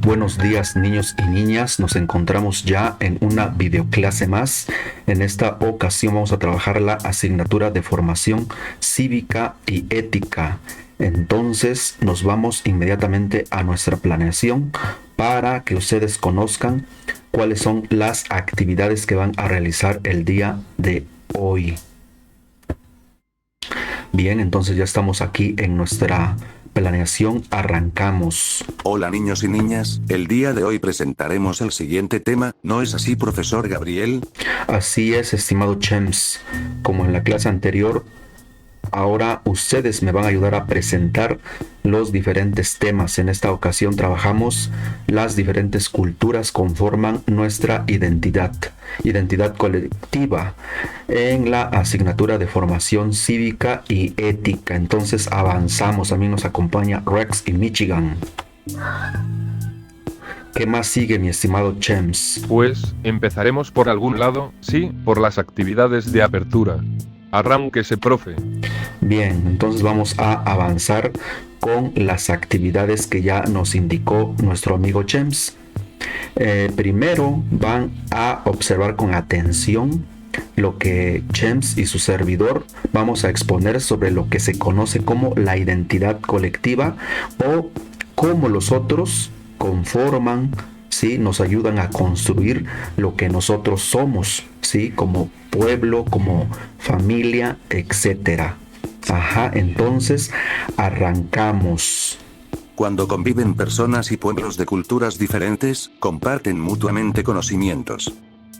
Buenos días, niños y niñas. Nos encontramos ya en una videoclase más. En esta ocasión vamos a trabajar la asignatura de formación cívica y ética. Entonces nos vamos inmediatamente a nuestra planeación para que ustedes conozcan cuáles son las actividades que van a realizar el día de hoy. Bien, entonces ya estamos aquí en nuestra planeación. Arrancamos. Hola niños y niñas, el día de hoy presentaremos el siguiente tema, ¿no es así, profesor Gabriel? Así es, estimado Chems. Como en la clase anterior, ahora ustedes me van a ayudar a presentar los diferentes temas. En esta ocasión trabajamos las diferentes culturas conforman nuestra identidad colectiva en la asignatura de formación cívica y ética. Entonces avanzamos. A mí nos acompaña Rex y Michigan. ¿Qué más sigue, mi estimado Chems? Pues, empezaremos por algún lado, sí, por las actividades de apertura. Arránquese, profe. Bien, entonces vamos a avanzar con las actividades que ya nos indicó nuestro amigo Chems. Primero van a observar con atención lo que Chems y su servidor vamos a exponer sobre lo que se conoce como la identidad colectiva o cómo los otros conforman, ¿sí? Nos ayudan a construir lo que nosotros somos, ¿sí? Como pueblo, como familia, etcétera. Ajá, entonces arrancamos. Cuando conviven personas y pueblos de culturas diferentes, comparten mutuamente conocimientos.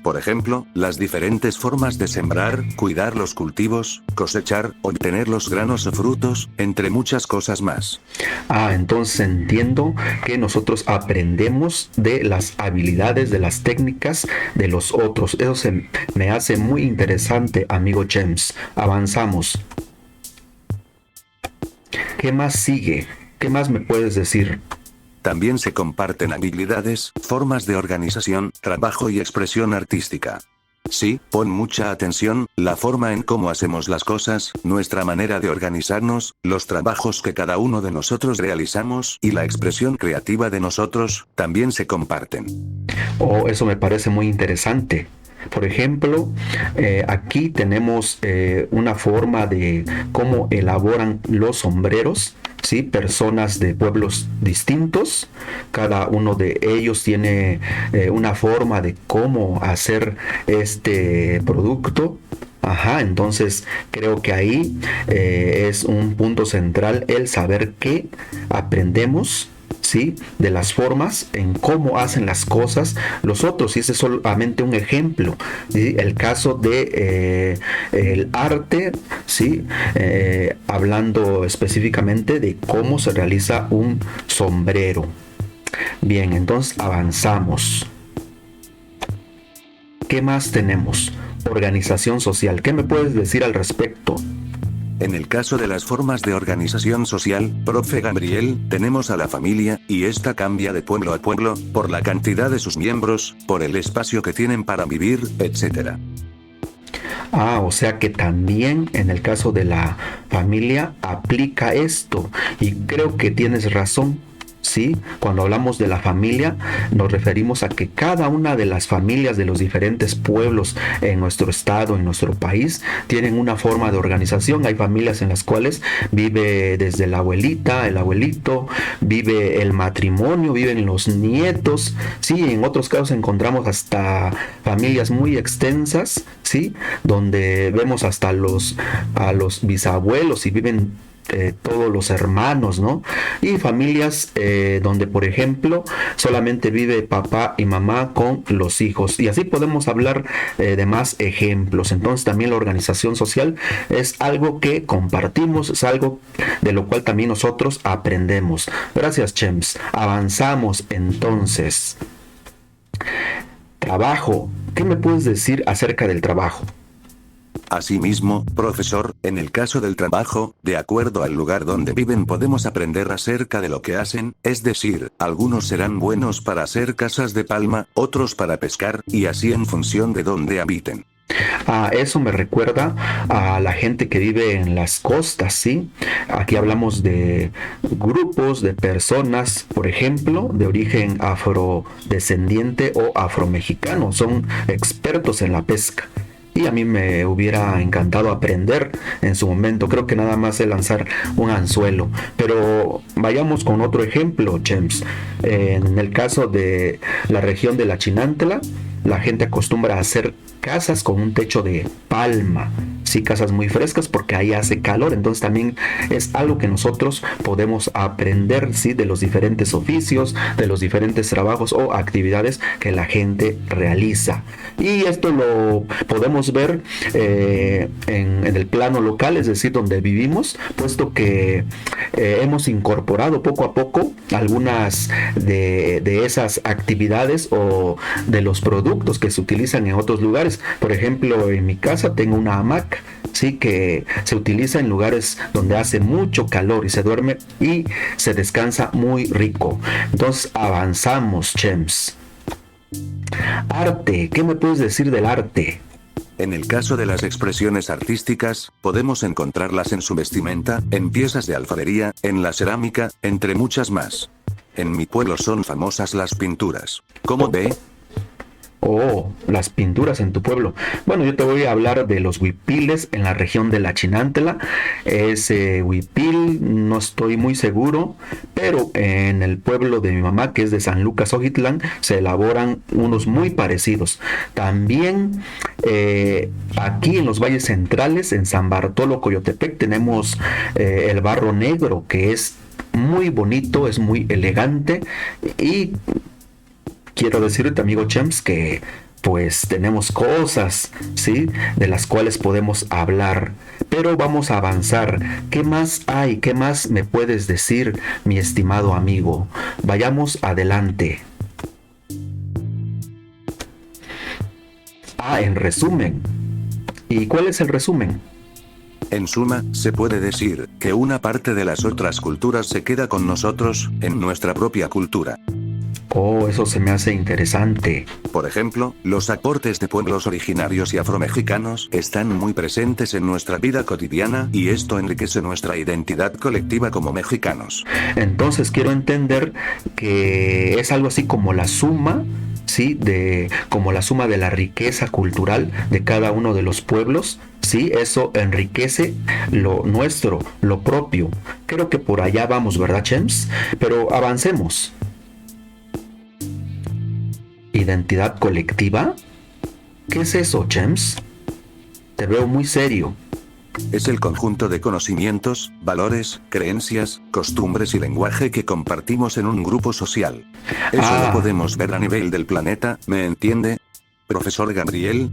Por ejemplo, las diferentes formas de sembrar, cuidar los cultivos, cosechar, obtener los granos o frutos, entre muchas cosas más. Entonces entiendo que nosotros aprendemos de las habilidades, de las técnicas de los otros. Eso me hace muy interesante, amigo James. Avanzamos. ¿Qué más sigue? ¿Qué más me puedes decir? También se comparten habilidades, formas de organización, trabajo y expresión artística. Sí, pon mucha atención, la forma en cómo hacemos las cosas, nuestra manera de organizarnos, los trabajos que cada uno de nosotros realizamos y la expresión creativa de nosotros, también se comparten. Eso me parece muy interesante. Por ejemplo, aquí tenemos una forma de cómo elaboran los sombreros, ¿sí? Personas de pueblos distintos, cada uno de ellos tiene una forma de cómo hacer este producto. Ajá, entonces creo que ahí es un punto central el saber que aprendemos, ¿sí? De las formas en cómo hacen las cosas los otros, y ese es solamente un ejemplo, ¿sí? El caso de el arte, ¿sí? Hablando específicamente de cómo se realiza un sombrero. Bien, entonces avanzamos. ¿Qué más tenemos? Organización social. ¿Qué me puedes decir al respecto? En el caso de las formas de organización social, profe Gabriel, tenemos a la familia, y esta cambia de pueblo a pueblo, por la cantidad de sus miembros, por el espacio que tienen para vivir, etc. O sea que también en el caso de la familia aplica esto, y creo que tienes razón. ¿Sí? Cuando hablamos de la familia, nos referimos a que cada una de las familias de los diferentes pueblos en nuestro estado, en nuestro país, tienen una forma de organización. Hay familias en las cuales vive desde la abuelita, el abuelito, vive el matrimonio, viven los nietos. Sí, en otros casos encontramos hasta familias muy extensas, ¿sí? Donde vemos hasta a los bisabuelos y viven todos los hermanos, ¿no? Y familias donde, por ejemplo, solamente vive papá y mamá con los hijos. Y así podemos hablar de más ejemplos. Entonces también la organización social es algo que compartimos, es algo de lo cual también nosotros aprendemos. Gracias, Chems. Avanzamos entonces. Trabajo. ¿Qué me puedes decir acerca del trabajo? Asimismo, profesor, en el caso del trabajo, de acuerdo al lugar donde viven podemos aprender acerca de lo que hacen, es decir, algunos serán buenos para hacer casas de palma, otros para pescar, y así en función de donde habiten. Eso me recuerda a la gente que vive en las costas, ¿sí? Aquí hablamos de grupos de personas, por ejemplo, de origen afrodescendiente o afromexicano. Son expertos en la pesca. Y a mí me hubiera encantado aprender en su momento. Creo que nada más sé lanzar un anzuelo. Pero vayamos con otro ejemplo, Chems. En el caso de la región de la Chinántala, la gente acostumbra a hacer casas con un techo de palma, sí, casas muy frescas porque ahí hace calor. Entonces también es algo que nosotros podemos aprender, sí, de los diferentes oficios, de los diferentes trabajos o actividades que la gente realiza. Y esto lo podemos ver en el plano local, es decir, donde vivimos, puesto que hemos incorporado poco a poco algunas de esas actividades o de los productos que se utilizan en otros lugares. Por ejemplo, en mi casa tengo una hamaca, sí, que se utiliza en lugares donde hace mucho calor y se duerme y se descansa muy rico. Entonces avanzamos, Chems. Arte, ¿qué me puedes decir del arte? En el caso de las expresiones artísticas, podemos encontrarlas en su vestimenta, en piezas de alfarería, en la cerámica, entre muchas más. En mi pueblo son famosas las pinturas. ¿Cómo ve? Oh, las pinturas en tu pueblo. Bueno, yo te voy a hablar de los huipiles en la región de la Chinántala. Ese huipil no estoy muy seguro, pero en el pueblo de mi mamá, que es de San Lucas Ojitlán, se elaboran unos muy parecidos. También aquí en los valles centrales, en San Bartolo, Coyotepec, tenemos el barro negro, que es muy bonito, es muy elegante y quiero decirte, amigo Chems, que pues tenemos cosas, ¿sí? De las cuales podemos hablar. Pero vamos a avanzar. ¿Qué más hay? ¿Qué más me puedes decir, mi estimado amigo? Vayamos adelante. En resumen. ¿Y cuál es el resumen? En suma, se puede decir que una parte de las otras culturas se queda con nosotros, en nuestra propia cultura. Oh, eso se me hace interesante. Por ejemplo, los aportes de pueblos originarios y afromexicanos están muy presentes en nuestra vida cotidiana y esto enriquece nuestra identidad colectiva como mexicanos. Entonces quiero entender que es algo así como la suma, ¿sí? Como la suma de la riqueza cultural de cada uno de los pueblos, ¿sí? Eso enriquece lo nuestro, lo propio. Creo que por allá vamos, ¿verdad, Chems? Pero avancemos. ¿Identidad colectiva? ¿Qué es eso, Chems? Te veo muy serio. Es el conjunto de conocimientos, valores, creencias, costumbres y lenguaje que compartimos en un grupo social. Eso lo podemos ver a nivel del planeta, ¿me entiende, profesor Gabriel?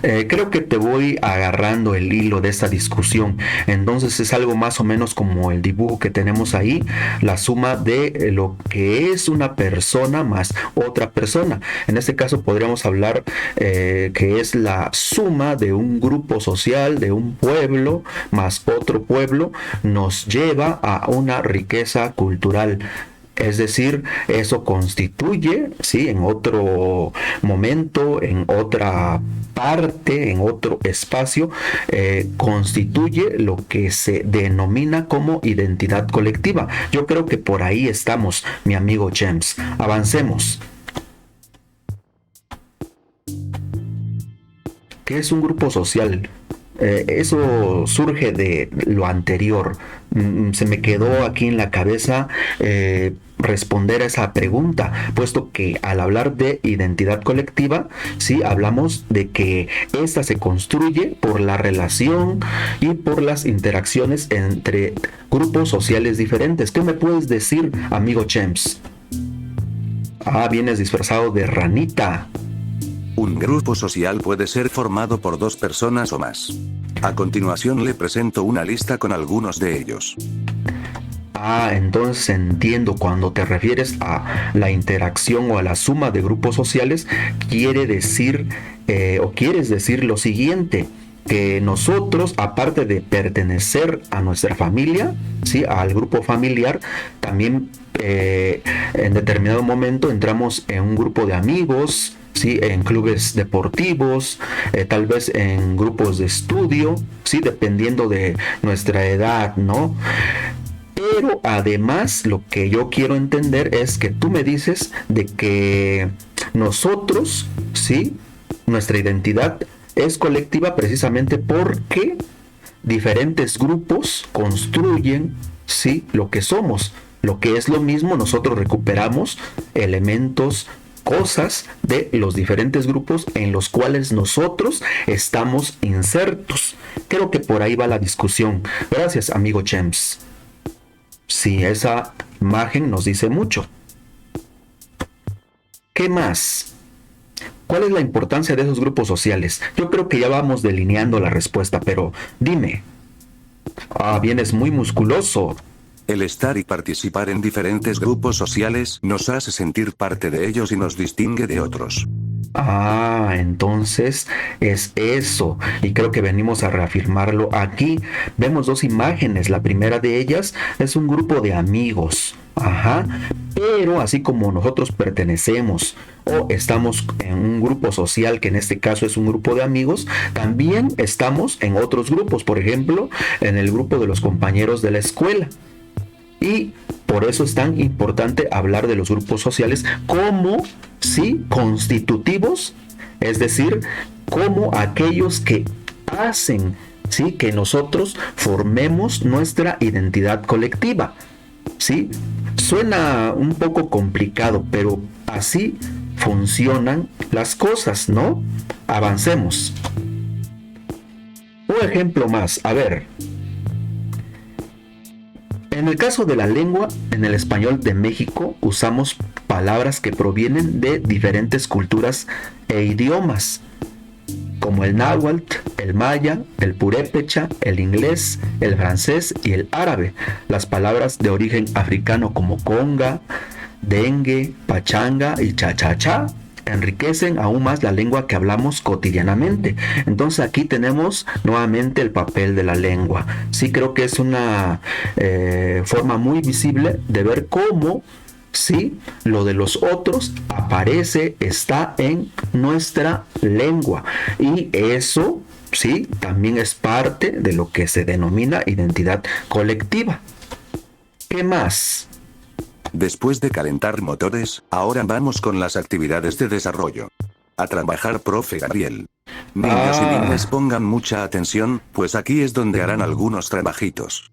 Creo que te voy agarrando el hilo de esta discusión. Entonces es algo más o menos como el dibujo que tenemos ahí, la suma de lo que es una persona más otra persona. En este caso podríamos hablar que es la suma de un grupo social, de un pueblo más otro pueblo, nos lleva a una riqueza cultural. Es decir, eso constituye, ¿sí? En otro momento, en otra parte, en otro espacio, constituye lo que se denomina como identidad colectiva. Yo creo que por ahí estamos, mi amigo James. Avancemos. ¿Qué es un grupo social? Eso surge de lo anterior. Se me quedó aquí en la cabeza responder a esa pregunta, puesto que al hablar de identidad colectiva, sí hablamos de que esta se construye por la relación y por las interacciones entre grupos sociales diferentes. ¿Qué me puedes decir, amigo Chems? Vienes disfrazado de ranita. Un grupo social puede ser formado por 2 personas o más. A continuación le presento una lista con algunos de ellos. Entonces entiendo, cuando te refieres a la interacción o a la suma de grupos sociales, quiere decir o quieres decir lo siguiente: que nosotros, aparte de pertenecer a nuestra familia, ¿sí? Al grupo familiar, también en determinado momento entramos en un grupo de amigos, ¿sí? En clubes deportivos, tal vez en grupos de estudio, ¿sí? Dependiendo de nuestra edad, ¿no? Pero además lo que yo quiero entender es que tú me dices de que nosotros, ¿sí? Nuestra identidad es colectiva precisamente porque diferentes grupos construyen, ¿sí? Lo que somos. Lo que es lo mismo, nosotros recuperamos elementos, cosas de los diferentes grupos en los cuales nosotros estamos insertos. Creo que por ahí va la discusión. Gracias, amigo Chems. Sí, esa imagen nos dice mucho. ¿Qué más? ¿Cuál es la importancia de esos grupos sociales? Yo creo que ya vamos delineando la respuesta, pero dime. Vienes muy musculoso. El estar y participar en diferentes grupos sociales nos hace sentir parte de ellos y nos distingue de otros. Entonces es eso. Y creo que venimos a reafirmarlo aquí. Vemos dos imágenes. La primera de ellas es un grupo de amigos. Pero así como nosotros pertenecemos o estamos en un grupo social, que en este caso es un grupo de amigos, también estamos en otros grupos. Por ejemplo, en el grupo de los compañeros de la escuela. Y por eso es tan importante hablar de los grupos sociales como, sí, constitutivos, es decir, como aquellos que hacen, sí, que nosotros formemos nuestra identidad colectiva, ¿sí? Suena un poco complicado, pero así funcionan las cosas, ¿no? Avancemos. Un ejemplo más, a ver. En el caso de la lengua, en el español de México usamos palabras que provienen de diferentes culturas e idiomas, como el náhuatl, el maya, el purépecha, el inglés, el francés y el árabe. Las palabras de origen africano como conga, dengue, pachanga y cha-cha-cha enriquecen aún más la lengua que hablamos cotidianamente. Entonces aquí tenemos nuevamente el papel de la lengua. Sí, creo que es una forma muy visible de ver cómo, sí, lo de los otros aparece, está en nuestra lengua. Y eso, sí, también es parte de lo que se denomina identidad colectiva. ¿Qué más? Después de calentar motores, ahora vamos con las actividades de desarrollo. A trabajar, profe Gabriel. Niños y niñas pongan mucha atención, pues aquí es donde harán algunos trabajitos.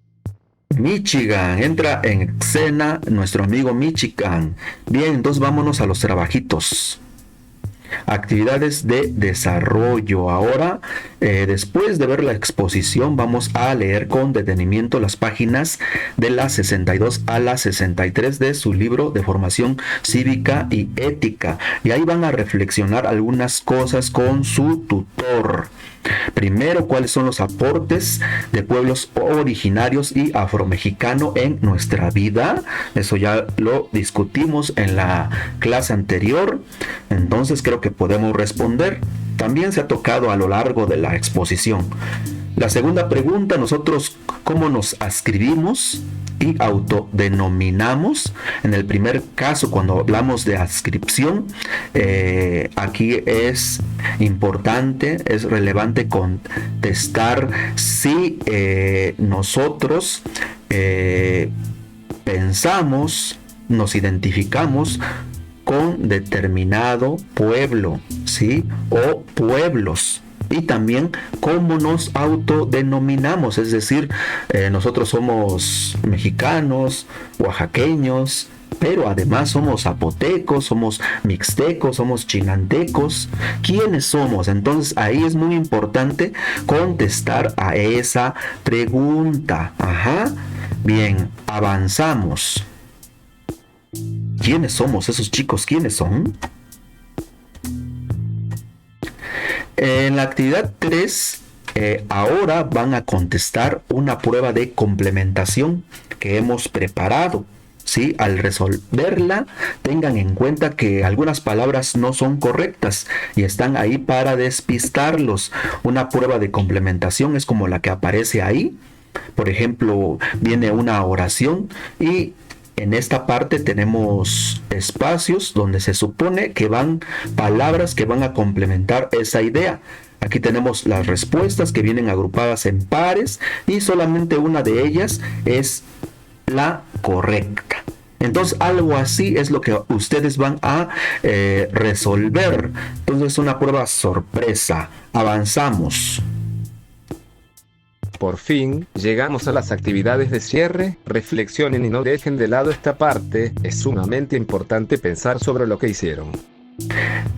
Michigan, entra en escena nuestro amigo Michigan. Bien, entonces vámonos a los trabajitos. Actividades de desarrollo. Ahora, después de ver la exposición, vamos a leer con detenimiento las páginas de la 62 a la 63 de su libro de formación cívica y ética. Y ahí van a reflexionar algunas cosas con su tutor. Primero, ¿cuáles son los aportes de pueblos originarios y afromexicano en nuestra vida? Eso ya lo discutimos en la clase anterior, entonces creo que podemos responder. También se ha tocado a lo largo de la exposición. La segunda pregunta, nosotros cómo nos adscribimos y autodenominamos. En el primer caso, cuando hablamos de adscripción, aquí es importante, es relevante contestar si nosotros pensamos, nos identificamos con determinado pueblo, ¿sí? O pueblos. Y también cómo nos autodenominamos, es decir, nosotros somos mexicanos, oaxaqueños, pero además somos zapotecos, somos mixtecos, somos chinantecos. ¿Quiénes somos? Entonces ahí es muy importante contestar a esa pregunta. Bien, avanzamos. ¿Quiénes somos esos chicos? ¿Quiénes son? En la actividad 3, ahora van a contestar una prueba de complementación que hemos preparado. ¿Sí? Al resolverla, tengan en cuenta que algunas palabras no son correctas y están ahí para despistarlos. Una prueba de complementación es como la que aparece ahí. Por ejemplo, viene una oración y en esta parte tenemos espacios donde se supone que van palabras que van a complementar esa idea. Aquí tenemos las respuestas que vienen agrupadas en pares y solamente una de ellas es la correcta. Entonces algo así es lo que ustedes van a resolver. Entonces es una prueba sorpresa. Avanzamos. Por fin, llegamos a las actividades de cierre. Reflexionen y no dejen de lado esta parte. Es sumamente importante pensar sobre lo que hicieron.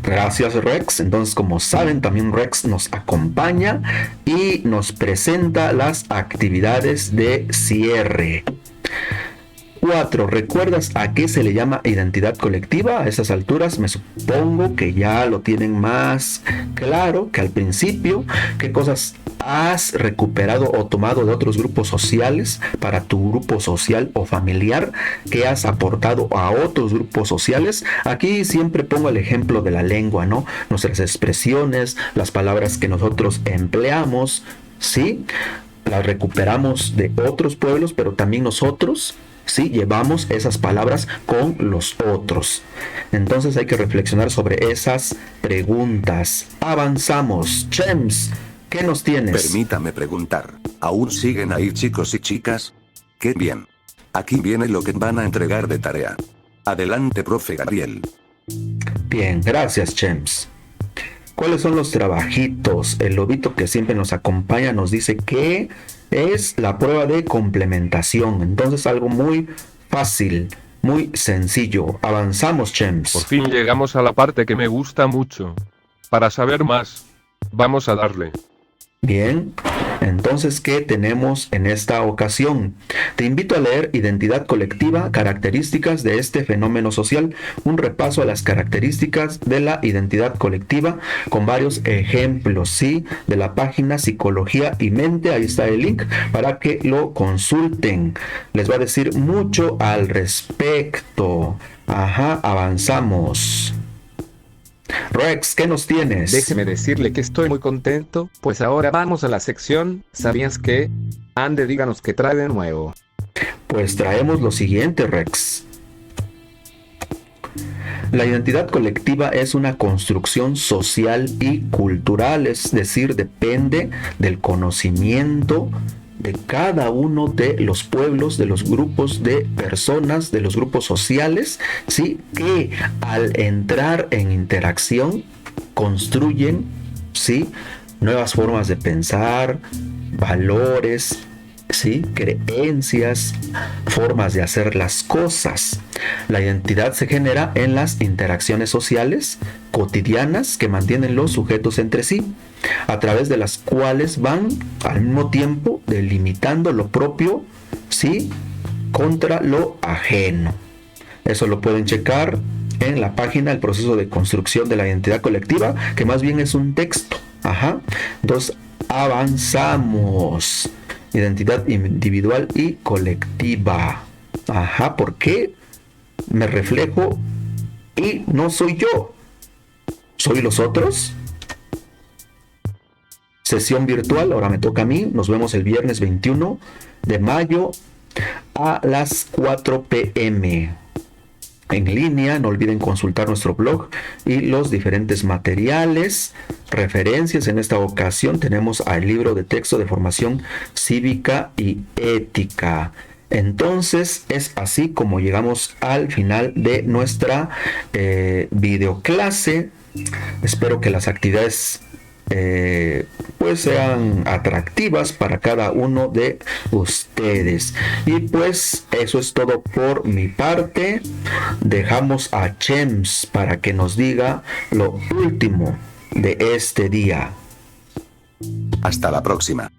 Gracias, Rex. Entonces, como saben, también Rex nos acompaña y nos presenta las actividades de cierre. 4. ¿Recuerdas a qué se le llama identidad colectiva? A esas alturas me supongo que ya lo tienen más claro que al principio. ¿Qué cosas has recuperado o tomado de otros grupos sociales para tu grupo social o familiar? ¿Qué has aportado a otros grupos sociales? Aquí siempre pongo el ejemplo de la lengua, ¿no? Nuestras expresiones, las palabras que nosotros empleamos, ¿sí? Las recuperamos de otros pueblos, pero también nosotros, sí, llevamos esas palabras con los otros. Entonces hay que reflexionar sobre esas preguntas. Avanzamos. Chems, ¿qué nos tienes? Permítame preguntar, ¿aún siguen ahí chicos y chicas? ¡Qué bien! Aquí viene lo que van a entregar de tarea. Adelante, profe Gabriel. Bien, gracias, Chems. ¿Cuáles son los trabajitos? El lobito que siempre nos acompaña nos dice que es la prueba de complementación. Entonces algo muy fácil, muy sencillo. Avanzamos, Chems. Por fin llegamos a la parte que me gusta mucho. Para saber más, vamos a darle. Bien, entonces, ¿qué tenemos en esta ocasión? Te invito a leer Identidad colectiva, características de este fenómeno social, un repaso a las características de la identidad colectiva con varios ejemplos, ¿sí? De la página Psicología y Mente, ahí está el link para que lo consulten. Les va a decir mucho al respecto. Ajá, avanzamos. Rex, ¿qué nos tienes? Déjeme decirle que estoy muy contento, pues ahora vamos a la sección ¿Sabías qué? Ande, díganos qué trae de nuevo. Pues traemos lo siguiente, Rex. La identidad colectiva es una construcción social y cultural, es decir, depende del conocimiento de cada uno de los pueblos, de los grupos de personas, de los grupos sociales, ¿sí? Que al entrar en interacción construyen, ¿sí? Nuevas formas de pensar, valores, ¿sí? Creencias, formas de hacer las cosas. La identidad se genera en las interacciones sociales cotidianas que mantienen los sujetos entre sí, a través de las cuales van al mismo tiempo delimitando lo propio, ¿sí? Contra lo ajeno. Eso lo pueden checar en la página El proceso de construcción de la identidad colectiva, que más bien es un texto. Ajá. Entonces, avanzamos. Identidad individual y colectiva. Ajá, ¿por qué me reflejo y no soy yo? ¿Soy los otros? Sesión virtual, ahora me toca a mí. Nos vemos el viernes 21 de mayo a las 4 p.m. en línea. No olviden consultar nuestro blog y los diferentes materiales, referencias. En esta ocasión tenemos al libro de texto de formación cívica y ética. Entonces es así como llegamos al final de nuestra videoclase. Espero que las actividades pues sean atractivas para cada uno de ustedes. Y pues eso es todo por mi parte. Dejamos a Chems para que nos diga lo último de este día. Hasta la próxima.